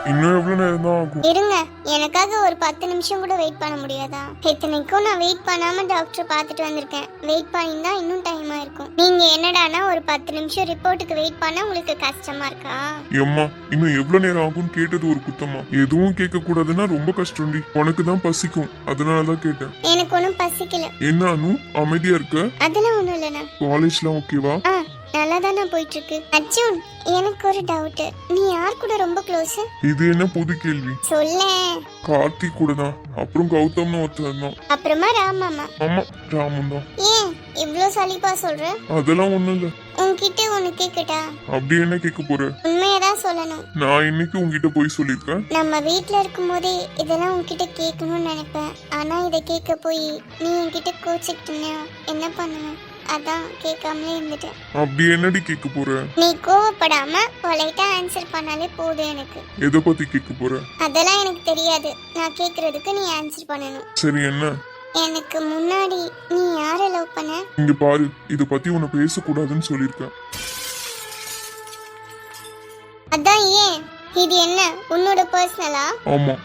இன்னும் எவ்வளவு நேரம் தான் ஆகும்? இருங்க, எனக்காக ஒரு 10 நிமிஷம் கூட வெயிட் பண்ண முடியாதா? இத்தனைக்கும் நான் வெயிட் பண்ணாம டாக்டர் பார்த்துட்டு வந்திருக்கேன். வெயிட் பண்ணினா இன்னும் டைம் ஆயிருக்கும். நீங்க என்னடானா ஒரு 10 நிமிஷம் ரிப்போர்ட்டுக்கு வெயிட் பண்ண உங்களுக்கு கஷ்டமா இருக்கா? ஏம்மா இன்னும் எவ்வளவு நேரம் ஆகும்னு கேட்டது ஒரு குத்தமா? எதுவும் கேட்க கூடாதுன்னா ரொம்ப கஷ்டம்டி. உனக்கு தான் பசிக்கும், அதனாலதான் கேட்டேன். எனக்கு ஒன்றும் பசிக்கல. என்ன அனு அமைதியா இருக்க? அதெல்லாம் ஒன்றும் இல்லைண்ணா. காலேஜ்லாம் ஓகேவா? நல்லா தானே போயிட்டு இருக்கு. அர்ஜுன், எனக்கு ஒரு டவுட். நீ யார் கூட ரொம்ப க்ளோஸ்? இது என்ன புது கேள்வி? சொல்ல. கார்த்திக் கூட தான், அப்புறம் கௌதம்னு ஒருத்தர் தான். அப்புறமா ராமாமா. ஆமா ராமன் தான். ஏன் இவ்ளோ சலிப்பா சொல்ற? அதெல்லாம் ஒண்ணும் இல்ல. உன்கிட்ட ஒன்னு கேக்கட்டா? அப்படி என்ன கேட்க போற? உண்மையதான் சொல்லணும். நான் இன்னைக்கு உன்கிட்ட போய் சொல்லிருக்கேன். நம்ம வீட்ல இருக்கும்போதே இதெல்லாம் உன்கிட்ட கேட்கணும்னு நினைப்பேன். ஆனா இதை கேட்க போய் நீ என்கிட்ட கோச்சிக்கிட்டா என்ன பண்ணுவேன்? அதான் கேட்காமலே இருந்துட்டேன். அப்படி என்னடி கேட்க போற? நீ கோவப்படாம பொலைட்டா ஆன்சர் பண்ணாலே போதும் எனக்கு. எதை பத்தி கேட்க போற? அதெல்லாம் எனக்கு தெரியாது. நான் கேக்குறதுக்கு நீ ஆன்சர் பண்ணணும். சரி என்ன? எனக்கு முன்னாடி நீ யாரை லவ் பண்ண? இங்க பாரு, இத பத்தி உன்னை பேசக்கூடாதுன்னு சொல்லிருக்கேன். அதான் ஏன்? இது என்ன உன்னோட பர்சனலா? ஆமா.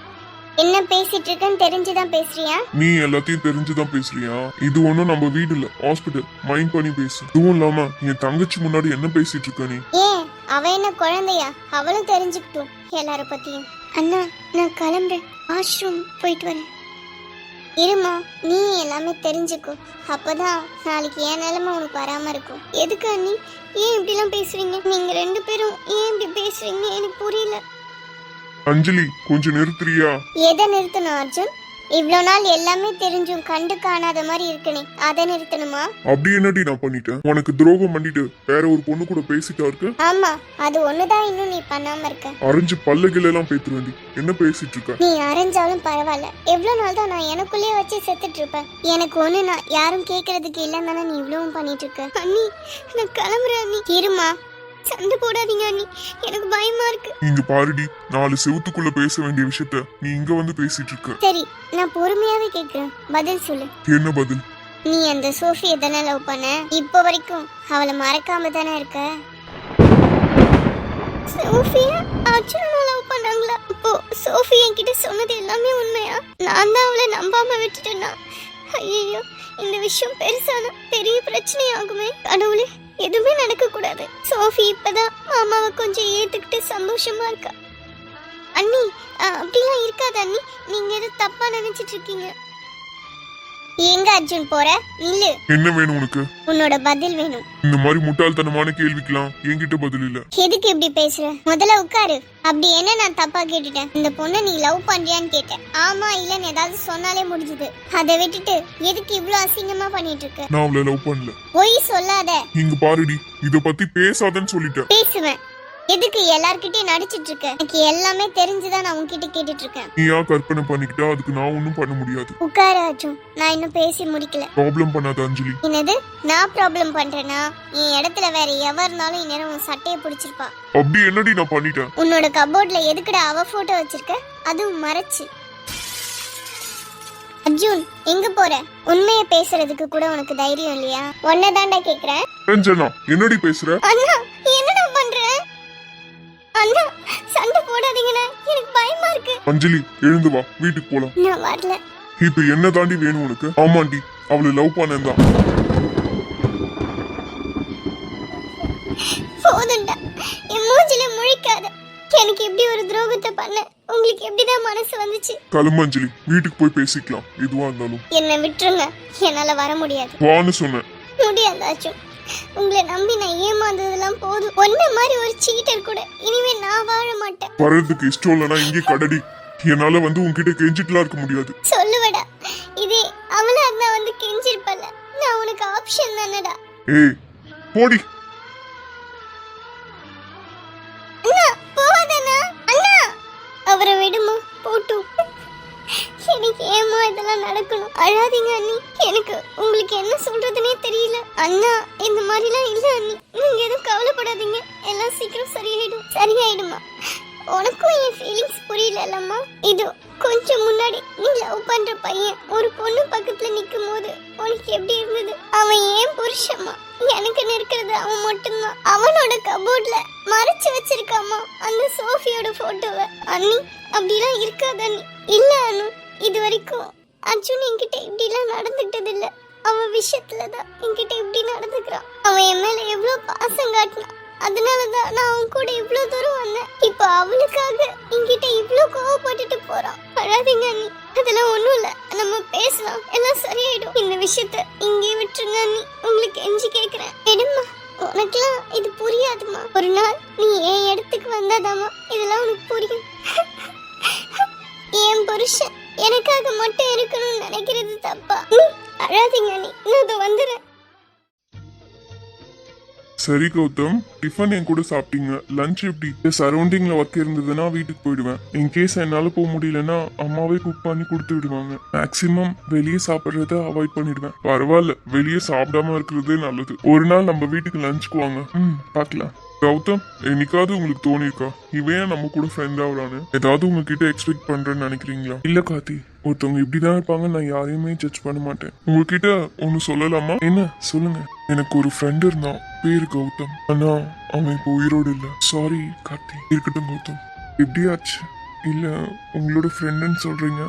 என்ன பேசிட்டு இருக்கன்னு தெரிஞ்சுதான் பேசுறியா? நீ எல்லாத்தையும் தெரிஞ்சுதான் பேசுறியா? இது ஒண்ணும் நம்ம வீடு இல்ல, ஹாஸ்பிட்டல். மைண்ட் பண்ணி பேசு. இதுவும் இல்லாம என் தங்கச்சி முன்னாடி என்ன பேசிட்டு இருக்க நீ? ஏன் அவ என்ன குழந்தையா? அவளும் தெரிஞ்சுக்கிட்டும் எல்லார பத்தியும். அண்ணா நான் கிளம்புறேன், வாஷ்ரூம் போயிட்டு வரேன். இருமா, நீ எல்லாமே தெரிஞ்சுக்கோ. அப்பதான் நாளைக்கு என் நிலைமை உனக்கு வராம இருக்கும். எதுக்கு அண்ணி ஏன் இப்படிலாம் பேசுறீங்க? நீங்க 2 பேரும் ஏன் இப்படி பேசுறீங்க எனக்கு புரியல. அஞ்சலி கொஞ்சம் நிறுத்துறியா? எதை நிறுத்தணும் அர்ஜுன்? இவ்ளோ நாள் எல்லாமே தெரிஞ்சும் கண்டு காணாத மாதிரி இருக்கனே, அதை நிறுத்தணுமா? அப்படி என்னடி நான் பண்ணிட்டேன்? உனக்கு துரோகம் பண்ணிட்டு வேற ஒரு பொண்ணு கூட பேசிட்டா இருக்க? ஆமா, அது ஒண்ணுதான் இன்னும் நீ பண்ணாம இருக்க. அரைஞ்சு பல்லுகள் எல்லாம் பேத்து வேண்டி என்ன பேசிட்டு இருக்க? நீ அரைஞ்சாலும் பரவாயில்ல. எவ்வளவு நாள் தான் நான் எனக்குள்ளேயே வச்சு செத்துட்டு இருப்பேன்? எனக்கு ஒண்ணு நான் யாரும் கேக்குறதுக்கு இல்லன்னு தானே நீ இவ்வளவும் பண்ணிட்டு இருக்க. அண்ணி நான் கிளம்புறேன். அண்ணி இருமா, சண்டை போடாதீங்க அண்ணி, எனக்கு பயமா இருக்கு. இங்க பாருடி, 4 செவுத்துக்குள்ள பேச வேண்டிய விஷயத்த நீ இங்க வந்து பேசிட்டு இருக்க. சரி, நான் பொறுமையாவே கேக்குறேன், பதில் சொல்லு. என்ன பதில்? நீ அந்த சோஃபியை தானே லவ் பண்ண? இப்போ வரைக்கும் அவளை மறக்காம தானே இருக்க? சோஃபியா அர்ஜுனனை லவ் பண்ணாங்களா? அப்போ சோஃபி என்கிட்ட சொன்னது எல்லாமே உண்மையா? நான் தான் அவளை நம்பாம விட்டுட்டேன்னா? ஐயோ, இந்த விஷயம் பெருசான பெரிய பிரச்சனை ஆகுமே. கடவுளே, எதுவுமே நடக்க கூடாது. சோஃபி இப்பதான் மாமாவை கொஞ்சம் ஏத்துக்கிட்டு சந்தோஷமா இருக்கா. அண்ணி அப்படிலாம் இருக்காது அண்ணி, நீங்க எது தப்பா நினைச்சிட்டு இருக்கீங்க. எங்க அர்ஜுன் போற? இல்ல. என்ன வேணும் உனக்கு? உன்னோட பதில் வேணும். இந்த மாதிரி முட்டாள்தனமான கேள்விக்கலாம் என்கிட்ட பதில் இல்ல. எதுக்கு இப்படி பேசுற? முதல்ல உட்காரு. அப்படி என்ன நான் தப்பா கேட்டுட்டேன்? இந்த பொண்ணை நீ லவ் பண்றியான்னு கேட்டேன். ஆமா இல்லன்னு ஏதாவது சொன்னாலே முடிஞ்சது. அதை விட்டுட்டு எதுக்கு இவ்ளோ அசிங்கமா பண்ணிட்டு இருக்க? நான் அவளை லவ் பண்ணல. பொய் சொல்லாத. இங்க பாருடி, இத பத்தி பேசாதன்னு சொல்லிட்டேன். பேசுவேன். எதுக்கு எல்லார்கிட்டயும் நடிச்சிட்டு இருக்க? எனக்கு எல்லாமே தெரிஞ்சுதான் நான் உன்கிட்ட கேட்டுட்டு இருக்கேன். நீயா கற்பனை பண்ணிக்கிட்டா அதுக்கு நான் ஒண்ணும் பண்ண முடியாது. உட்காரு அர்ஜுன், நான் இன்னும் பேசி முடிக்கல. ப்ராப்ளம் பண்ணாத அஞ்சலி. என்னது நான் ப்ராப்ளம் பண்றேனா? என் இடத்துல வேற எவ இருந்தாலும் இந்நேரம் உன் சட்டையை பிடிச்சிருப்பா. அப்படி என்னடி நான் பண்ணிட்டேன்? உன்னோட கபோர்ட்ல எதுக்குடா அவ போட்டோ வச்சிருக்க? அதுவும் மறைச்சு. அர்ஜுன் எங்க போற? உண்மையை பேசுறதுக்கு கூட உனக்கு தைரியம் இல்லையா? ஒன்னதாண்டா கேக்குறேன். ரஞ்சனா என்னடி பேசுற? அண்ணா என்னடா பண்ற? அண்ணா சண்டை போடாதீங்கண்ணா, எனக்கு பயமா இருக்கு. அஞ்சலி எழுந்து வா, வீட்டுக்கு போலாம். நான் வரல. இப்ப என்ன தாண்டி வேணும் உனக்கு? ஆமாண்டி, அவளை லவ் பண்ணேன். போதுண்டா, என் மூஞ்சில முழிக்காத. எனக்கு எப்படி ஒரு துரோகத்தை பண்ண உங்களுக்கு எப்படிதான் மனசு வந்துச்சு? கிளம்பு அஞ்சலி, வீட்டுக்கு போய் பேசிக்கலாம் எதுவா இருந்தாலும். என்னை விட்டுருங்க, என்னால வர முடியாது. வான்னு சொன்னேன். முடியாதாச்சும் உங்களை நம்பி நான் ஏமாந்ததெல்லாம் போதும். ஒன்ன மாதிரி ஒரு சீட்டர் கூட இனிமே நான் வாழ மாட்டேன். வர்றதுக்கு இஷ்டம் இல்லைன்னா இங்கே கடடி. என்னால வந்து உன்கிட்ட கெஞ்சிட்டுலாம் இருக்க முடியாது. சொல்லுவடா, இதே அவளா இருந்தா வந்து கெஞ்சிருப்பல. நான் உனக்கு ஆப்ஷன் தானடா. ஏய் போடி. அண்ணா போவாதண்ணா. அண்ணா அவரை விடுமா போட்டு. எனக்கு ஏமா இதெல்லாம் நடக்கணும்? அழாதீங்க அண்ணி, எனக்கு உங்களுக்கு என்ன சொல்றதுன்னே தெரியல. அண்ணா இந்த மாதிரிலாம் இல்ல அண்ணி, நீங்க எதுவும் கவலைப்படாதீங்க, எல்லாம் சீக்கிரம் சரியாயிடுமா? உனக்கும் என் ஃபீலிங்ஸ் புரியலம்மா. இது கொஞ்சம் முன்னாடி நீ லவ் பண்ற பையன் ஒரு பொண்ணு பக்கத்துல நிக்கும் போது உனக்கு எப்படி இருந்தது? அவன் ஏன் புருஷமா? எனக்கு இருக்கிறது அவன் மட்டும்தான். அவனோட கபோர்ட்ல மறைச்சு வச்சிருக்காமா அந்த சோஃபியோட போட்டோவை. அண்ணி அப்படிலாம் இருக்காத அண்ணி. இல்ல அனு, இது வரைக்கும் அர்ஜுன் என்கிட்ட இப்படிலாம் நடந்துக்கிட்டது இல்ல. அவன் விஷயத்துலதான் என்கிட்ட இப்படி நடந்துக்கிறான். அவன் என் மேல எவ்வளவு பாசம் காட்டினான். அதனாலதான் நான் அவன் கூட இவ்வளவு தூரம் வந்தேன். இப்ப அவளுக்காக என்கிட்ட இவ்வளவு கோவப்பட்டுட்டு போறான். அழாதீங்க அண்ணி, அதெல்லாம் ஒண்ணும் இல்ல, நம்ம பேசலாம், எல்லாம் சரியாயிடும். இந்த விஷயத்த இங்கே விட்டுருங்க அண்ணி, உங்களுக்கு எஞ்சி கேக்குறேன். எடுமா, உனக்குலாம் இது புரியாதுமா. ஒரு நாள் நீ என் இடத்துக்கு வந்தாதாமா இதெல்லாம் உனக்கு புரியும். என் புருஷன் எனக்காக மட்டும் இருக்கணும்னு நினைக்கிறது தப்பா? அழாதீங்க அண்ணி, நான் இதோ வந்துடுறேன். சரி கௌதம், டிஃபன் என் கூட சாப்பிட்டீங்க. லஞ்ச் எப்படி? சரௌண்டிங்ல ஒர்க் இருந்ததுன்னா வீட்டுக்கு போயிடுவேன். இன்கேஸ் என்னால போக முடியலன்னா அம்மாவே குக் பண்ணி கொடுத்து விடுவாங்க. மேக்சிமம் வெளியே சாப்பிட்றத அவாய்ட் பண்ணிடுவேன். பரவாயில்ல, வெளியே சாப்பிடாம இருக்கிறதே நல்லது. ஒரு நாள் நம்ம வீட்டுக்கு லஞ்சுக்கு வாங்க. பார்க்கலாம். கௌதம், என்னைக்காவது உங்களுக்கு தோணிருக்கா இவன் நம்ம கூட ஃப்ரெண்ட் ஆகுறான்னு? ஏதாவது உங்ககிட்ட எக்ஸ்பெக்ட் பண்றேன்னு நினைக்கிறீங்களா? இல்ல கார்த்தி, ஒருத்தவங்க இப்படிதான் இருப்பாங்க, நான் யாரையுமே ஜட்ஜ் பண்ண மாட்டேன். உங்ககிட்ட ஒன்னு சொல்லலாமா? என்ன சொல்லுங்க. எனக்கு ஒரு ஃப்ரெண்ட் இருந்தான், பேரு கௌதம். ஆனா அவன் இப்போ உயிரோடு இல்ல. சாரி கார்த்தி. இருக்கட்டும் கௌதம், எப்படியாச்சு? இல்ல உங்களோட ஃப்ரெண்டுன்னு சொல்றீங்க,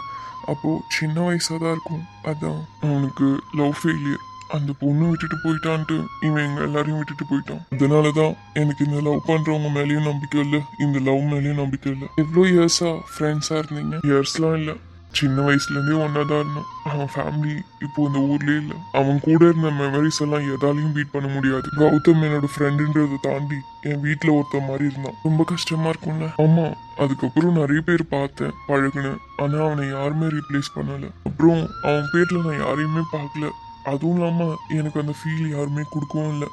அப்போ சின்ன வயசா தான் இருக்கும். அதான் அவனுக்கு லவ் ஃபெயிலியர். அந்த பொண்ணு விட்டுட்டு போயிட்டான்ட்டு இவன் எங்க எல்லாரையும் விட்டுட்டு போயிட்டான். அதனாலதான் எனக்கு இந்த லவ் பண்றவங்க மேலயும் நம்பிக்கை இல்ல, இந்த லவ் மேலயும் நம்பிக்கை இல்ல. எவ்வளவு இயர்ஸா ஃப்ரெண்ட்ஸா இருந்தீங்க? இயர்ஸ்லாம் இல்ல, சின்ன வயசுல இருந்தே ஒன்னாதான் இருந்தோம். அவன் ஃபேமிலி இப்போ இந்த ஊர்லயே இல்ல. அவன் கூட இருந்த மெமரிஸ் எல்லாம் எதாலையும் பீட் பண்ண முடியாது. கௌதம் என்னோட ஃப்ரெண்டுன்றதை தாண்டி என் வீட்டுல ஒருத்த மாதிரி இருந்தான். ரொம்ப கஷ்டமா இருக்கும்ல? ஆமா. அதுக்கப்புறம் நிறைய பேர் பார்த்தேன், பழகுனேன். ஆனா அவனை யாருமே ரீப்ளேஸ் பண்ணல. அப்புறம் அவன் பேர்ல நான் யாரையுமே பார்க்கல. அதுவும் இல்லாம எனக்கு அந்த ஃபீல் யாருமே கொடுக்கவும் இல்லை.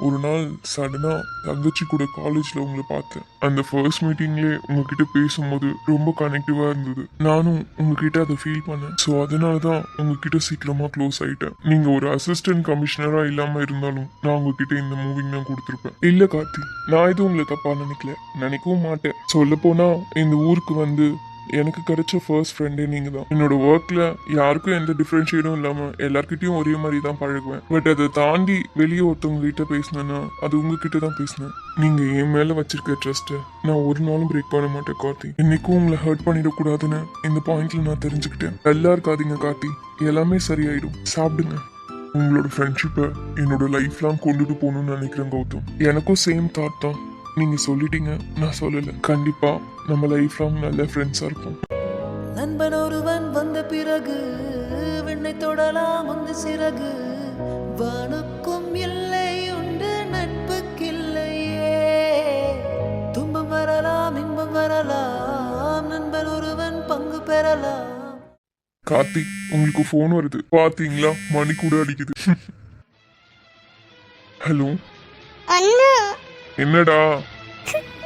ஒரு நாள் சடனா தங்கச்சி கூட காலேஜ்ல உங்களை பார்த்தேன். அந்த ஃபர்ஸ்ட் மீட்டிங்லேயே உங்ககிட்ட பேசும்போது ரொம்ப கனெக்டிவா இருந்தது. நானும் உங்ககிட்ட அதை ஃபீல் பண்ணேன். ஸோ அதனாலதான் உங்ககிட்ட சீக்கிரமா க்ளோஸ் ஆயிட்டேன். நீங்க ஒரு அசிஸ்டன்ட் கமிஷனரா இல்லாம இருந்தாலும் நான் உங்ககிட்ட இந்த மூவிங் தான் கொடுத்துருப்பேன். இல்ல கார்த்தி, நான் எதுவும் உங்களை தப்பா நினைக்கவும் மாட்டேன். சொல்ல போனா இந்த ஊருக்கு வந்து எனக்கு கிடைச்ச ஃபர்ஸ்ட் ஃப்ரெண்டே நீங்க தான். என்னோட ஒர்க்ல யாருக்கும் எந்த டிஃபரன்ஷியேட்டும் இல்லாம எல்லார்கிட்டயும் ஒரே மாதிரி தான் பழகுவேன். பட் அதை தாண்டி வெளியே ஒருத்தவங்க கிட்ட பேசினேன்னா அது உங்ககிட்ட தான் பேசினேன். நீங்க என் மேல வச்சிருக்க ட்ரஸ்ட்டை நான் ஒரு நாளும் பிரேக் பண்ண மாட்டேன் கார்த்தி. என்னைக்கும் உங்களை ஹர்ட் பண்ணிடக்கூடாதுன்னு இந்த பாயிண்ட்ல நான் தெரிஞ்சுக்கிட்டேன். நல்லா இருக்காதீங்க கார்த்தி, எல்லாமே சரியாயிடும். சாப்பிடுங்க. உங்களோட ஃப்ரெண்ட்ஷிப்பை என்னோட லைஃப் லாங் கொண்டுட்டு போகணும்னு நினைக்கிறேன் கௌதம். எனக்கும் சேம் தாட் தான். நீங்க சொல்லிட்டீங்க, நான் சொல்லல. கண்டிப்பா நம்ம லைஃப் லாங் நல்ல ஃப்ரெண்ட்ஸா இருப்போம். நண்பன் ஒருவன் வந்த பிறகு விண்ணை தொடலாம் அந்த சிறகு. வானுக்கும் இல்லை உண்டு நட்புக்கில்லையே. துன்பம் வரலாம் இன்பம் வரலாம், நண்பன் ஒருவன் பங்கு பெறலாம். கார்த்தி, உங்களுக்கு போன் வருது பாத்தீங்களா? மணி கூட அடிக்குது. ஹலோ அண்ணா, என்னடா?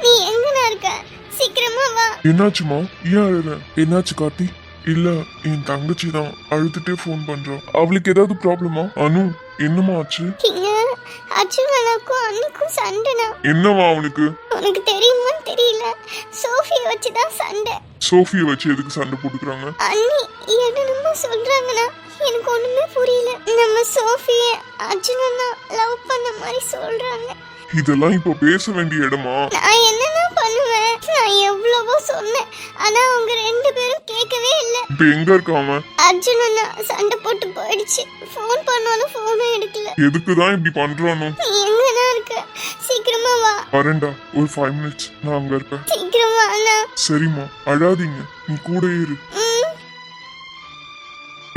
நீ எங்கடா இருக்க? சீக்கிரமா வா. என்னாச்சுமா? ஏன் அழுற? என்னாச்சு கார்த்தி? இல்ல, என் தங்கச்சி தான் அழுதுட்டே போன் பண்றான். அவளுக்கு ஏதாவது ப்ராப்ளமா? அனு, என்னமா ஆச்சு? இங்க அர்ஜுன் அண்ணாக்கும் அன்னிக்கும் சண்டைனா. என்னவா அவனுக்கு? உனக்கு தெரியுமான்னு தெரியல, சோஃபியை வச்சுதான் சண்டை. சோஃபியை வச்சு எதுக்கு சண்டை போட்டுக்கிறாங்க? அண்ணி என்னென்னமோ சொல்றாங்கன்னா எனக்கு ஒண்ணுமே புரியல. நம்ம சோஃபிய அர்ஜுன் அண்ணா லவ் பண்ண மாதிரி சொல்றாங்க. இதெல்லாம் இப்ப பேச வேண்டிய இடமா? நான் என்னன்னா பண்ணுவேன்? நான் எவ்வளவோ சொன்னேன், ஆனா அவங்க ரெண்டு பேரும் கேட்கவே இல்ல. இப்ப எங்க இருக்காம? அர்ஜுன் அண்ணா சண்டை போட்டு போயிடுச்சு. ஃபோன் பண்ணாலும் ஃபோனும் எடுக்கல. எதுக்குதான் இப்படி பண்றானோ? நீ எங்கடா இருக்க? சீக்கிரமா வா. வரேன்டா, ஒரு 5 minutes நான் அங்க இருப்பேன். சீக்கிரமா அண்ணா. சரிம்மா, அழாதீங்க, நீ கூட இரு.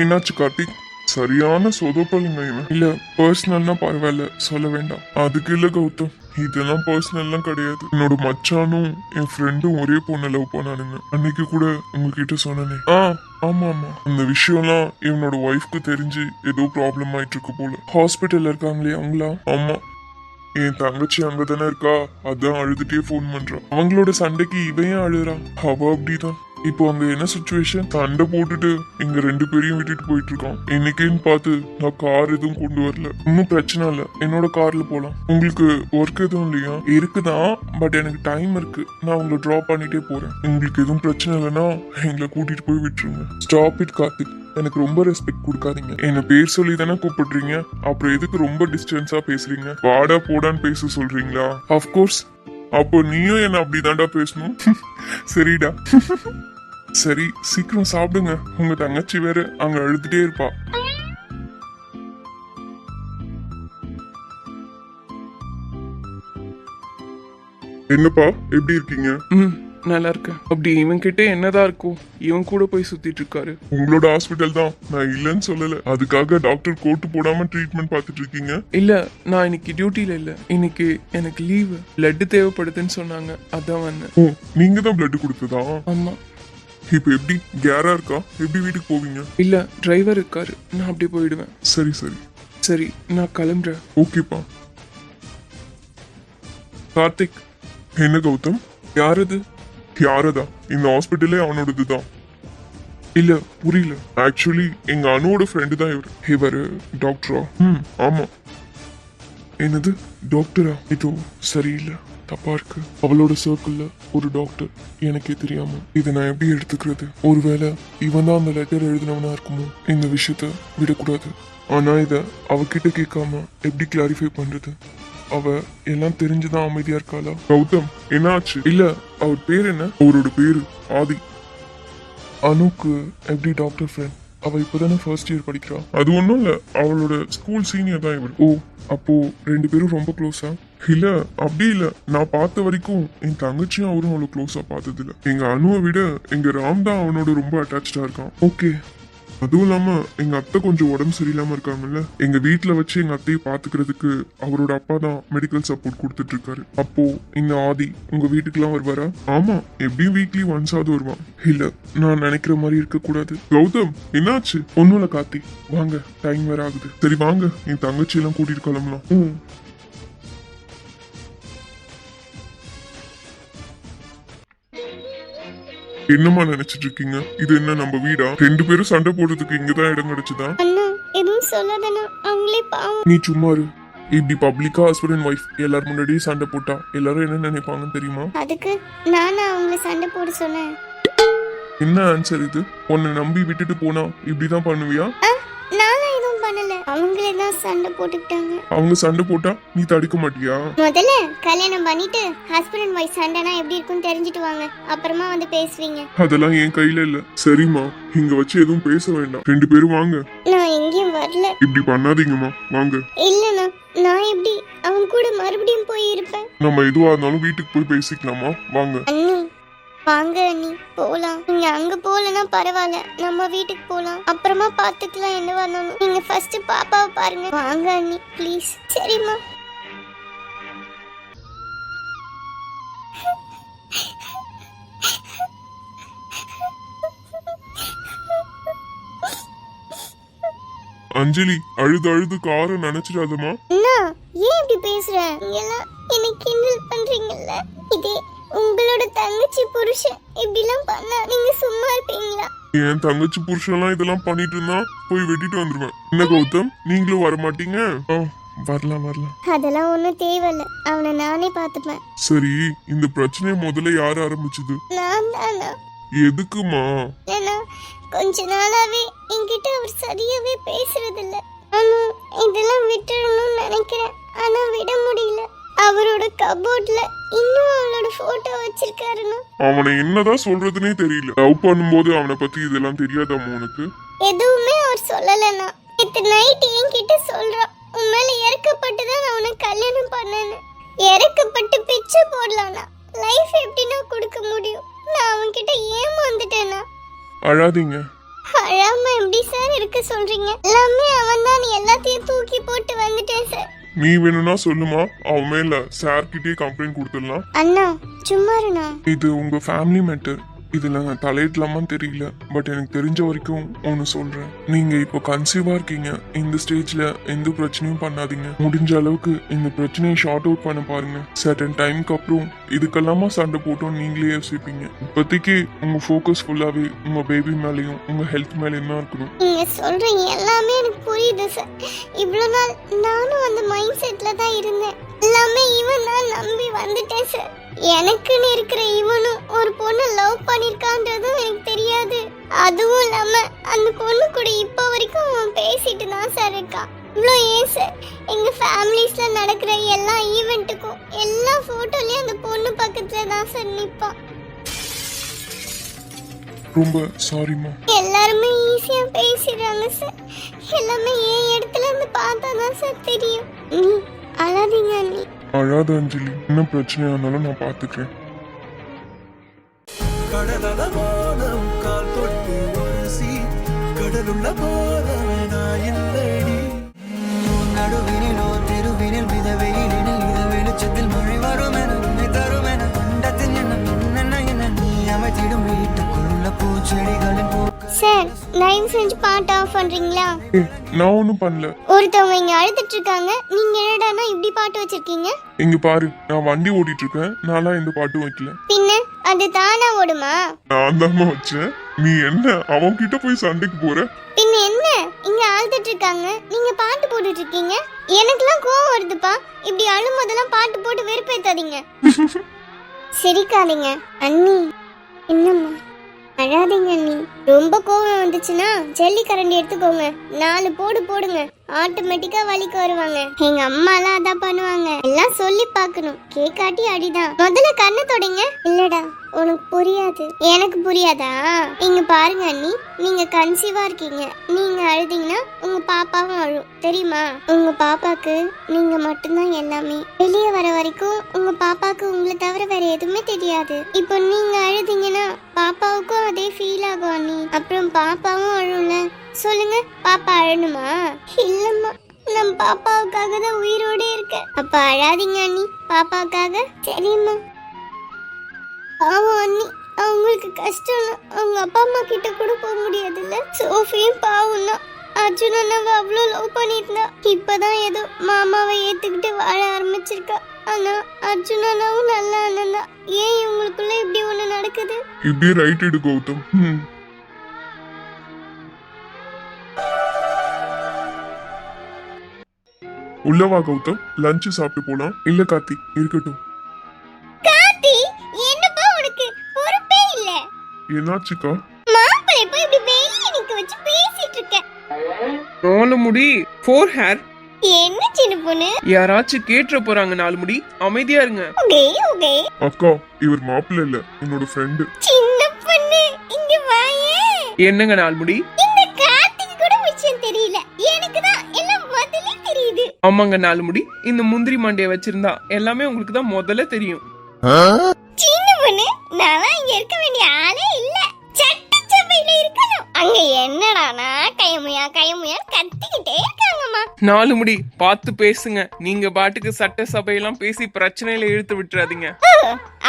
என்னாச்சு கார்த்திக்? சரியான சொதப்பலுங்க இவன். இல்ல, பர்சனல்னா பரவாயில்ல, சொல்ல வேண்டாம். அதுக்கு இல்ல கௌதம், இதெல்லாம் பர்சனல்லாம் கிடையாது. என்னோட மச்சானும் என் ஃப்ரெண்டும் ஒரே பொண்ணை லவ் பண்ணானுங்க. அன்னைக்கு கூட உங்ககிட்ட சொன்னனே. ஆமா ஆமா, அந்த விஷயம்லாம் இவனோட ஒய்ஃப்க்கு தெரிஞ்சு ஏதோ ப்ராப்ளம் ஆயிட்டு இருக்கு போல. ஹாஸ்பிட்டல்ல இருக்காங்களே அவங்களா? ஆமா, என் தங்கச்சி அங்கதானே இருக்கா, அதான் அழுதுட்டே போன் பண்றான். அவங்களோட சண்டைக்கு இவன் அழுறான். அவ அப்படிதான். இப்போ அங்க என்ன சுச்சுவேஷன்? சண்டை போட்டுட்டு எங்க 2 பேரையும் விட்டுட்டு போயிட்டு இருக்கோம். இன்னைக்குன்னு பார்த்து நான் கார் எதுவும் கொண்டு வரல. இன்னும் பிரச்சனை இல்ல, என்னோட கார்ல போலாம். உங்களுக்கு ஒர்க் எதுவும் இல்லையா? இருக்குதான், பட் எனக்கு டைம் இருக்கு. நான் உங்களை டிராப் பண்ணிட்டே போறேன். உங்களுக்கு எதுவும் பிரச்சனை இல்லைன்னா எங்களை கூட்டிட்டு போய் விட்டுருங்க. ஸ்டாப் இட் கார்த்திக், எனக்கு ரொம்ப ரெஸ்பெக்ட் கொடுக்காதீங்க. என்ன பேர் சொல்லி தானே கூப்பிடுறீங்க, அப்புறம் எதுக்கு ரொம்ப டிஸ்டன்ஸா பேசுறீங்க? வாடா போடான்னு பேச சொல்றீங்களா? அஃப்கோர்ஸ், அப்போ நீயும் என்ன அப்படிதான்டா பேசணும். சரிடா. சரி, சீக்கிரம் சாப்பிடுங்க. உங்க தங்கச்சி வேற அங்க அழுதுட்டே இருப்பா. என்னப்பா, எப்படி இருக்கீங்க? நல்லா இருக்கேன். அப்படி இவன் கிட்ட என்னதான் இருக்கும்? இவன் கூட போய் சுத்திட்டு இருக்காரு. உங்களோட ஹாஸ்பிட்டல் தான், நான் இல்லைன்னு சொல்லல. அதுக்காக டாக்டர் கோட்டு போடாம ட்ரீட்மெண்ட் பார்த்துட்டு இருக்கீங்க? இல்ல, நான் இன்னைக்கு டியூட்டில இல்ல. இன்னைக்கு எனக்கு லீவு. பிளட் தேவைப்படுதுன்னு சொன்னாங்க, அதான் வந்தேன். ஓ, நீங்க தான் பிளட் கொடுத்ததா? ஆமா. இப்போ எப்படி கேரா இருக்கா? எப்படி வீட்டுக்கு போவீங்க? இல்ல, டிரைவர் இருக்காரு, நான் அப்படி போயிடுவேன். சரி சரி. சரி, நான் கிளம்புறேன். ஓகேப்பா. கார்த்திக், என்ன கௌதம்? யாரது? யாரதா? இந்த ஹாஸ்பிட்டலே அவனோடது தான். இல்ல, புரியல. ஆக்சுவலி எங்க அனுவோட ஃப்ரெண்டு தான் இவர். இவர் டாக்டரா? ஆமா. என்னது டாக்டரா? இது சரியில்லை, தப்பா இருக்கு. அவளோட சர்க்கிள்ல ஒரு டாக்டர், எனக்கே தெரியாம இதை நான் எப்படி எடுத்துக்கிறது? ஒருவேளை இவன் தான் அந்த லெட்டர் எழுதினவனா இருக்குமோ? இந்த விஷயத்த விடக்கூடாது. ஆனா இத அவகிட்ட கேட்காம எப்படி கிளாரிஃபை பண்றது? அவ எல்லாம் தெரிஞ்சுதான் அமைதியா இருக்காளா? கௌதம், என்ன ஆச்சு? இல்ல, அவர் பேர் என்ன? அவரோட பேரு ஆதி. அனுக்கு எப்படி டாக்டர் ஃப்ரெண்ட்? அவ இப்பதானே ஃபர்ஸ்ட் இயர் படிக்கிறா. அது ஒண்ணும் இல்ல, அவளோட ஸ்கூல் சீனியர் தான் இவர். ஓ, அப்போ 2 பேரும் ரொம்ப க்ளோஸா? இல்ல, அப்படி இல்ல. நான் பார்த்த வரைக்கும் என் தங்கச்சியும் அவரும் அவ்வளவு க்ளோஸா பார்த்தது இல்ல. எங்க அனுவை விட எங்க ராம் தான் அவனோட ரொம்ப அட்டாச்சா இருக்கான். ஓகே. அதுவும் இல்லாம எங்க அத்தை கொஞ்சம் உடம்பு சரியில்லாம இருக்காங்கல்ல, எங்க வீட்டுல வச்சு எங்க அத்தையை பாத்துக்கிறதுக்கு அவரோட அப்பா தான் மெடிக்கல் சப்போர்ட் கொடுத்துட்டு இருக்காரு. அப்போ இந்த ஆதி உங்க வீட்டுக்குலாம் வருவாரா? ஆமா, எப்படியும் வீக்லி ஒன்ஸாவது வருவான். இல்ல, நான் நினைக்கிற மாதிரி இருக்க கூடாது. கௌதம், என்னாச்சு? ஒன்னும் இல்ல கார்த்தி, வாங்க, டைம் வேற ஆகுது. சரி வாங்க, என் தங்கச்சி எல்லாம் கூட்டிட்டு கிளம்பலாம். ம். என்னம்மா நினைச்சிட்டு இருக்கீங்க? இது என்ன நம்ம வீடா? 2 பேரும் சண்டை போடுறதுக்கு இங்கதான் இடம் கிடைச்சதா? அண்ணா எதுவும் சொல்லாதண்ணா, அவங்களே பாவம். நீ சும்மா இரு. இப்படி பப்ளிக்கா ஹஸ்பண்ட் அண்ட் ஒய்ஃப் எல்லாரும் முன்னாடியே சண்டை போட்டா எல்லாரும் என்ன நினைப்பாங்கன்னு தெரியுமா? அதுக்கு நானா அவங்கள சண்டை போட சொன்னேன்? என்ன ஆன்சர் இது? உன்னை நம்பி விட்டுட்டு போனா இப்படிதான் பண்ணுவியா? நானா எதுவும் பண்ணல, அவங்களே தான் சண்டை போட்டுக்கிட்டாங்க. அவங்க சண்டை போட்டா நீ தடுக்க மாட்டியா? முதல்ல கல்யாணம் பண்ணிட்டு ஹஸ்பண்ட் அண்ட் ஒய்ஃப் சண்டைனா எப்படி இருக்கும்னு தெரிஞ்சுட்டு வாங்க, அப்புறமா வந்து பேசுவீங்க. அதெல்லாம் என் கையில இல்ல. சரிம்மா, இங்க வச்சு எதுவும் பேச வேண்டாம். 2 பேரும் வாங்க. நான் எங்கேயும் வரல. இப்படி பண்ணாதீங்கம்மா, வாங்க. இல்லண்ணா, நான் எப்படி அவன் கூட மறுபடியும் போய் இருப்பேன்? நம்ம எதுவா இருந்தாலும் வீட்டுக்கு போய் பேசிக்கலாமா? வாங்க. அண்ணி வாங்க அண்ணி, போலாம். நீங்க அங்க போலனா பரவாயில்ல, நம்ம வீட்டுக்கு போலாம், அப்புறமா பாத்துக்கலாம் என்ன வரணும். நீங்க ஃபர்ஸ்ட் பாப்பாவை பாருங்க. வாங்க அண்ணி ப்ளீஸ். சரிம்மா. அஞ்சலி, அழுது அழுது காரை நினைச்சிடாதம்மா. அண்ணா ஏன் இப்படி பேசுற? நீங்கெல்லாம் என்னை கிண்டல் பண்றீங்கல்ல. இதே உங்களோட தங்கச்சி புருஷன் இப்படிலாம் பண்ணா நீங்க சும்மா இருப்பீங்களா? என் தங்கச்சி புருஷன்லாம் இதெல்லாம் பண்ணிட்டு இருந்தா போய் வெட்டிட்டு வந்துருவேன். என்ன கௌதம், நீங்களும் வர மாட்டீங்க? வரலாம் வரலாம். அதெல்லாம் ஒண்ணும் தேவையில்ல, அவனை நானே பாத்துப்பேன். சரி, இந்த பிரச்சனையை முதல்ல யார் ஆரம்பிச்சது? நான் தானா? எதுக்குமா? ஏன்னா கொஞ்ச நாளாவே என்கிட்ட அவர் சரியாவே பேசுறது இல்ல. ஆனா இதெல்லாம் விட்டுறணும்னு நினைக்கிறேன், ஆனா விட முடியல. அவரோட கபோர்ட்ல இன்னும் அவளோட போட்டோ வச்சிருக்காருன்னு. அவனை என்னதான் சொல்றதுனே தெரியல. லவ் பண்ணும்போது அவனை பத்தி இதெல்லாம் தெரியாதாமா உனக்கு? எதுவுமே அவர் சொல்லலனா. நேத்து நைட் என்கிட்ட சொல்றான், உன் மேல இறக்கப்பட்டு தான் நான் உனக்கு கல்யாணம் பண்ணேன்னு. இறக்கப்பட்டு பிச்சை போடலானா லைஃப் எப்படி நான் கொடுக்க முடியும்? நான் அவன்கிட்ட ஏமாந்துட்டேனா? அழாதீங்க. அழாம எப்படி சார் இருக்க சொல்றீங்க? எல்லாமே அவன் தான், எல்லாத்தையும் தூக்கி போட்டு வந்துட்டேன் சார். நீ வேணும்னா சொல்லுமா, அவன் மேல சார் கிட்டே கம்ப்ளைண்ட் கொடுத்துடலாம். அண்ணா சும்மா இருண்ணா. இது உங்க ஃபேமிலி மேட்டர், இதுல நான் தலையிடலாமான்னு தெரியல, பட் எனக்கு தெரிஞ்ச வரைக்கும் ஒன்று சொல்றேன். நீங்க இப்போ கன்சீவா இருக்கீங்க. இந்த ஸ்டேஜ்ல எந்த பிரச்சனையும் பண்ணாதீங்க. முடிஞ்ச அளவுக்கு இந்த பிரச்சனையை ஷார்ட் அவுட் பண்ண பாருங்க. சர்டன் டைமுக்கு அப்புறம் இதுக்கெல்லாமா சண்டை போட்டோம் நீங்களே யோசிப்பீங்க. இப்போதைக்கு உங்க ஃபோக்கஸ் ஃபுல்லாவே உங்க பேபி மேலேயும் உங்க ஹெல்த் மேலேயும் தான் இருக்கணும். நீங்க சொல்றீங்க எல்லாமே எனக்கு புரியுது சார். இவ்வளவு நாள் நானும் அந்த மைண்ட் செட்ல தான் இருந்தேன். எல்லாமே இவன் தான் நம்பி வந்துட்டேன் சார். எனக்குன்னு இருக்கிற இவனும் ஒரு பொண்ணு லவ் பண்ணிருக்கான்றதும் எனக்கு தெரியாது. அதுவும் இல்லாம அந்த பொண்ணு கூட இப்ப வரைக்கும் அவன் பேசிட்டு தான் சார் இருக்கான். இவ்வளோ ஏன் சார் எங்க ஃபேமிலிஸ்ல நடக்கிற எல்லா ஈவெண்ட்டுக்கும் எல்லா போட்டோலயும் அந்த பொண்ணு பக்கத்துல தான் சார் நிப்பான். ரொம்ப சாரிம்மா. எல்லாருமே ஈஸியா பேசிடுறாங்க சார். எல்லாமே என் இடத்துல இருந்து பார்த்தா தான் சார் தெரியும். நீ அழாதீங்க நீ. அழாத அஞ்சலி, என்ன பிரச்சனையா இருந்தாலும் நான் பாத்துக்கிறேன். கடலல போதும் கால் தொட்டு உரசி கடலுள்ள போதவே நான் இல்லடி. நடுவினிலோ தெருவினில் விதவையினில் இத வெளிச்சத்தில் மழை வரும் என உன்னை தரும் என கண்டத்தில் என்ன நீ அமைத்திடும் வீட்டுக்குள்ள பூச்செடிகளின் சார் தயவு செஞ்சு பாட்டு ஆஃப் பண்றீங்களா? நான் ஒன்றும் பண்ணல. ஒருத்தவங்க இங்க அழுதுட்டு இருக்காங்க, நீங்க என்னடானா இப்படி பாட்டு வச்சிருக்கீங்க? இங்க பாரு, நான் வண்டி ஓட்டிட்டு இருக்கேன். நான்லாம் எந்த பாட்டும் வைக்கல. பின்ன அது தானா ஓடுமா? நான் தாம்மா வச்சேன். நீ என்ன அவன் கிட்ட போய் சண்டைக்கு போற? பின்ன என்ன இங்க அழுதுட்டு இருக்காங்க, நீங்க பாட்டு போட்டுட்டு இருக்கீங்க. எனக்குலாம் கோவம் வருதுப்பா. இப்படி அழும் போதெல்லாம் பாட்டு போட்டு வெறுப்பேத்தாதீங்க. சிரிக்காதீங்க அண்ணி. என்னம்மா அழாதீங்க அண்ணி. ரொம்ப கோவம் வந்துச்சுன்னா ஜல்லி கரண்டி எடுத்துக்கோங்க, 4 போடு போடுங்க, ஆட்டோமேட்டிக்கா வலிக்கு வருவாங்க. எங்க அம்மா எல்லாம் அதான் பண்ணுவாங்க. எல்லாம் சொல்லி பார்க்கணும், கேக்காட்டி அடிதான். முதல்ல கண்ணை தொடங்க. இல்லடா உனக்கு புரியாது. எனக்கு புரியாதா? இங்க பாருங்க அண்ணி, நீங்க கன்சீவா இருக்கீங்க. நீங்க அழுதீங்கன்னா உங்க பாப்பாவும் அழும், தெரியுமா? உங்க பாப்பாக்கு நீங்க மட்டும்தான் எல்லாமே. வெளியே வர வரைக்கும் உங்க பாப்பாக்கு உங்களை தவிர வேற எதுவுமே தெரியாது. இப்போ நீங்க அழுதீங்கன்னா பாப்பாவுக்கும் அதே ஃபீல் ஆகும் அண்ணி. அப்புறம் பாப்பாவும் அழும்ல. சொல்லுங்க, பாப்பா அழணுமா? இல்லம்மா, நான் பாப்பாவுக்காக தான் உயிரோட இருக்கேன். அப்ப அழாதீங்க அண்ணி, பாப்பாவுக்காக. சரிம்மா. பாவம் அண்ணி, அவங்களுக்கு கஷ்டம். அவங்க அப்பா அம்மா கிட்ட கூட போக முடியாதுல்ல. சோஃபியும் பாவம் தான். அர்ஜுன் அண்ணாவை அவ்வளோ லவ் பண்ணியிருந்தா. இப்பதான் ஏதோ மாமாவை ஏத்துக்கிட்டு வாழ ஆரம்பிச்சிருக்கா. ஆனா அர்ஜுன் அண்ணாவும் நல்ல அண்ணன் தான். ஏன் இவங்களுக்குள்ள இப்படி ஒண்ணு நடக்குது? இப்படியே ரைட் எடு கௌதம். உள்ளவா கௌதம், லஞ்ச் சாப்பிட்டு போலாம். இல்ல கார்த்தி, இருக்கட்டும். கார்த்தி, என்னப்பா உனக்கு பொறுப்பே இல்ல? என்னாச்சுக்கா? மாப்பிள்ளை போய் இப்படி வெளியே நிக்க வச்சு பேசிட்டு இருக்க. 4 முடி 4 ஹேர். என்ன சின்ன பொண்ணு? யாராச்சும் கேட்டுற போறாங்க. 4 முடி, அமைதியா இருங்க. Okay okay. அக்கா, இவர் மாப்பிள்ள இல்ல, என்னோட ஃப்ரெண்டு. சின்ன பொண்ணு இங்க வாயே. என்னங்க 4 முடி? இந்த கார்த்திக் கூட விஷயம் தெரியல. எனக்கு தான் எல்லாம் முதல்ல தெரியுது. ஆமாங்க 4 முடி, இந்த முந்திரி மண்டைய வச்சிருந்தா எல்லாமே உங்களுக்கு தான் முதல்ல தெரியும். சின்ன பொண்ணு, நான் இங்க இருக்க வேண்டிய ஆளே இல்ல. சட்டச்சபையில இருக்கணும். அங்க என்னடானா கைமுயா கைமுயா கத்திக்கிட்டே இருக்காங்கம்மா. 4 முடி, பார்த்து பேசுங்க. நீங்க பாட்டுக்கு சட்ட சபையெல்லாம் பேசி பிரச்சனையில இழுத்து விட்டுறாதீங்க.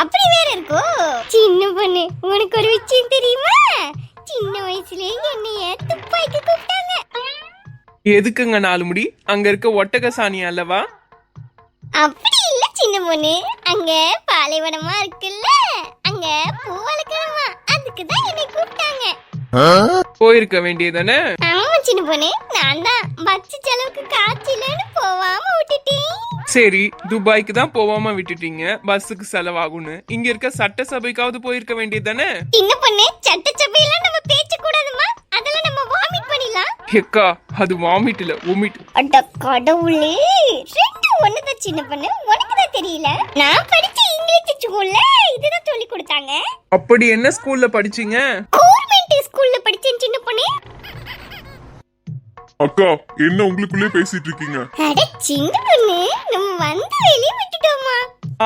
அப்படி வேற இருக்கோ? சின்ன பொண்ணு, உனக்கு ஒரு விஷயம் தெரியுமா? சின்ன வயசுலயே என்னைய துப்பாக்கி கூப்பிட்டாங்க. எதுக்குங்க 4 முடி? அங்க இருக்க ஒட்டக சாணி அல்லவா? அப்படி இல்ல சின்ன பொண்ணு, அங்க பாலைவனமா இருக்குல்ல, அங்க பூ வளர்க்கணுமா, அதுக்கு தான் என்னை கூப்பிட்டாங்க. போயிருக்க வேண்டியதானே? ஆமா சின்ன பொண்ணு, நான் தான் பஸ் செலவுக்கு காய்ச்சலன்னு போவாம விட்டுட்டேன். சரி, துபாய்க்கு தான் போவாம விட்டுட்டீங்க, பஸ்ஸுக்கு செலவாகும்னு. இங்க இருக்க சட்ட சபைக்காவது போயிருக்க வேண்டியதானே? சின்ன பொண்ணு, சட்டச்சபையெல்லாம் நம்ம பேச கூடாதுமா. அதெல்லாம் நம்ம வாமிட் பண்ணிடலாம். எக்கா, அது வாமிட் இல்ல, ஒமிட். அட கடவுளே, ரெண்டு ஒண்ணுதான் சின்ன பொண்ணு, உனக்கு தான் தெரியல. நான் படிச்ச இங்கிலீஷ் ஸ்கூல்ல இதுதான் சொல்லி கொடுத்தாங்க. அப்படி என்ன ஸ்கூல்ல படிச்சீங்க? கவர்மெண்ட் ஸ்கூல்ல படிச்சேன் சின்ன பொண்ணு. அக்கா, என்ன உங்களுக்குள்ளே பேசிட்டு இருக்கீங்க? அட சின்ன பொண்ணு, நம்ம வந்து வெளியே விட்டுட்டோமா?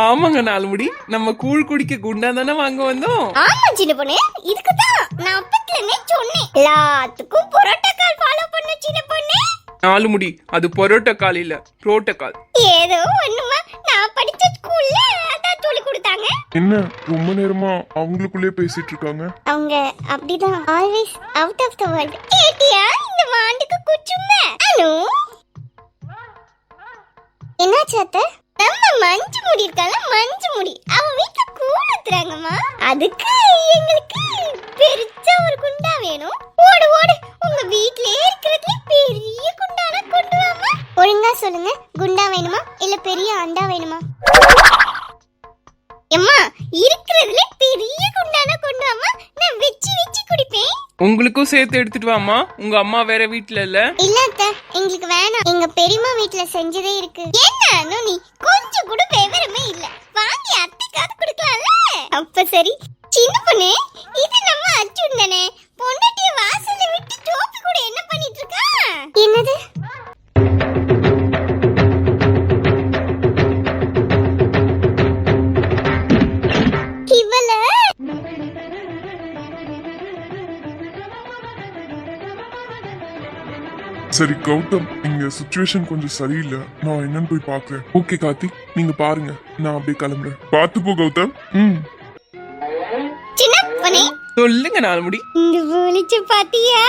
ஆமாங்க 4 முடி, நம்ம கூழ் குடிக்க குண்டா தானே வாங்க வந்தோம். ஆமா சின்ன பொண்ணு, இதுக்கு தான் நான் அப்பத்துல சொன்னேன் எல்லாத்துக்கும் புரோட்டோகால் ஃபாலோ பண்ண சின்ன பொண்ணு. 4 முடி, அது புரோட்டோகால் இல்ல, புரோட்டோகால். ஏதோ ஒண்ணுமா, நான் படிச்ச ஸ்கூல்ல அதான் சொல்லி கொடுத்தாங்க. என்ன ரொம்ப நேரமா அவங்களுக்குள்ளே பேசிட்டு இருக்காங்க? அவங்க அப்படிதான், always out of the world. கேட்டியா இந்த வாண்டுக்கு குச்சுங்க? அனு என்னாச்சு அத்தை? நம்ம மஞ்சு முடி இருக்கால, மஞ்சு முடி அவ வீட்டுல கூழ் ஊத்துறாங்கம்மா. அதுக்கு எங்களுக்கு பெருசா ஒரு குண்டா வேணும். ஓடு ஓடு, உங்க வீட்லயே இருக்கிறதுல பெரிய குண்டானா கொண்டு வாமா. ஒழுங்கா சொல்லுங்க, குண்டா வேணுமா இல்ல பெரிய அண்டா வேணுமா? எம்மா, இருக்கிறதுல பெரிய குண்டானா கொண்டு வாமா, நான் வெச்சி வெச்சி குடிப்பேன். உங்களுக்கும் சேர்த்து எடுத்துட்டு வாமா, உங்க அம்மா வேற வீட்ல இல்ல. இல்ல அத்தை, எங்களுக்கு வேணாம். எங்க பெரியம்மா வீட்ல செஞ்சதே இருக்கு. என்ன நீ கொஞ்சம் கூட விவரமே இல்ல, வாங்கி அத்தைக்காவது கொடுக்கலாம்ல. அப்ப சரி. சின்ன பொண்ணு, இது நம்ம அர்ஜுன் தானே? பொண்டாட்டிய வாசல்ல விட்டு டோப்பி கூட என்ன பண்ணிட்டு இருக்கா? என்னது? இவள சரி கௌதம், இங்க சுச்சுவேஷன் கொஞ்சம் சரியில்லை, நான் என்னன்னு போய் பாக்குறேன். ஓகே கார்த்தி, நீங்க பாருங்க, நான் அப்படியே கிளம்புறேன். பார்த்து போ கௌதம். சின்ன பொண்ணு, சொல்லுங்க 4 முடி. இந்த போலிச்சு பாத்தியா?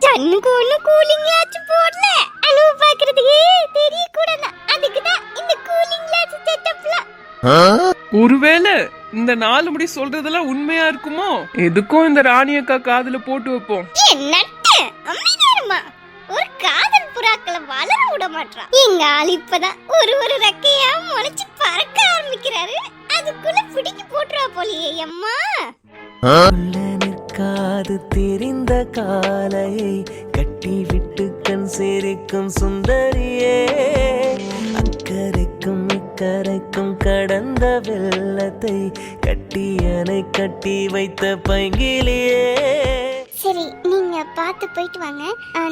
சன்னுக்கு ஒண்ணு கூலிங் கிளாஸ் போடல. அனுவ பாக்குறதுக்கு தெரிய கூடாது, அதுக்கு தான் இந்த கூலிங் கிளாஸ் செட்டப்லாம். ஒருவேளை இந்த 4 முடி சொல்றதெல்லாம் உண்மையா இருக்குமோ? எதுக்கும் இந்த ராணி அக்கா காதுல போட்டு வைப்போம். என்னட்ட அம்மிதாரமா, ஒரு காதல் புறாக்களை வளர விட மாட்டான். எங்க ஆள் இப்பதான் ஒரு ரெக்கையா முளைச்சு பறக்க ஆரம்பிக்கிறாரு. அதுக்குள்ள பிடிக்கி போட்டுறா போலியே அம்மா. நிற்காது தெரிந்த காலையை கட்டி விட்டு கண் சேரிக்கும் சுந்தரியே, அக்கறைக்கும் இக்கரைக்கும் கடந்த வெள்ளத்தை கட்டியனை கட்டி வைத்த பைங்கிலியே. சரி, நீங்க பார்த்து போயிட்டு வாங்க,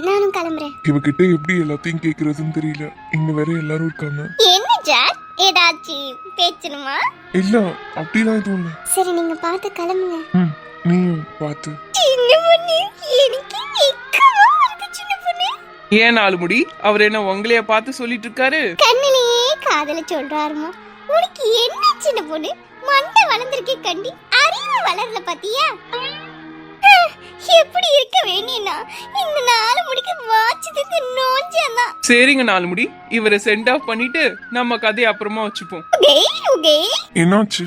நானும் கிளம்புறேன். இவகிட்ட எப்படி எல்லாத்தையும் கேக்குறதுன்னு தெரியல, இங்க வேற எல்லாரும் இருக்காங்க. என்ன ஜாக், ஏதாச்சும் பேசணுமா? இல்ல அப்படிலாம் எதுவும் இல்ல. சரி, நீங்க பார்த்து கிளம்புங்க. நீயும் பார்த்து. சின்ன பொண்ணு, எனக்கு வெக்கமா வருது சின்ன பொண்ணு. ஏன் 4 முடி, அவர் என்ன உங்களைய பார்த்து சொல்லிட்டு இருக்காரு? கண்ணிலேயே காதல சொல்றாருமா. உனக்கு என்ன சின்ன பொண்ணு, மண்டை வளர்ந்திருக்கே கண்டி, அறிவு வளரல பாத்தியா? எப்படி இருக்க வேணியனா இந்த 4 முடிக்கு வாச்சதுக்கு நோஞ்சனா. சரிங்க 4 முடி, இவரை சென்ட் ஆஃப் பண்ணிட்டு நம்ம கதையை அப்புறமா வச்சுப்போம். உகே என்னாச்சு?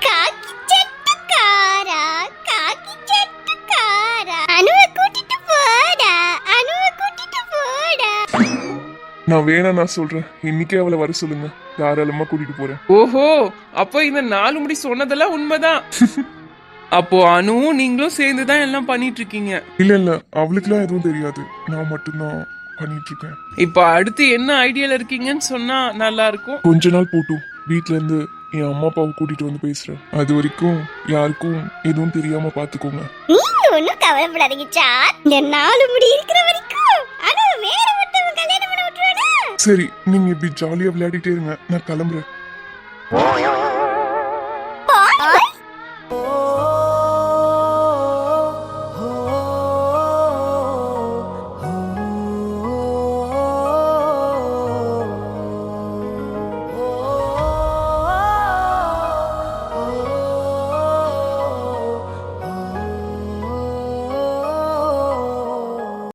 காக்கி சட்டக்காரா, காக்கி சட்டக்காரா, அனுவ கூட்டிட்டு போடா, அனுவ கூட்டிட்டு போடா. நான் வேணா, நான் சொல்றேன், இன்னைக்கே அவளை வர சொல்லுங்க, தாராளமா கூட்டிட்டு போறேன். ஓஹோ, அப்போ இந்த 4 முடி சொன்னதெல்லாம் உண்மைதான். அப்போ அனுவும் நீங்களும் சேர்ந்துதான் எல்லாம் பண்ணிட்டு இருக்கீங்க. இல்ல அவளுக்குலாம் எதுவும் தெரியாது, நான் மட்டும்தான் பண்ணிட்டு இருக்கேன். இப்ப அடுத்து என்ன ஐடியால இருக்கீங்கன்னு சொன்னா நல்லா இருக்கும். கொஞ்ச நாள் போட்டும், வீட்ல இருந்து என் அம்மா அப்பாவை கூட்டிட்டு வந்து பேசுறேன். அது வரைக்கும் யாருக்கும் எதுவும் தெரியாம பாத்துக்கோங்க. நீங்க ஒண்ணும் கவலைப்படாதீங்க சார், இந்த 4 முடி இருக்கிற வரைக்கும் அனுவ வேற ஒருத்தவங்க கல்யாணம் பண்ண விட்டுறானா? சரி, நீங்க இப்படி ஜாலியா விளையாடிட்டே இருங்க, நான் கிளம்புறேன்.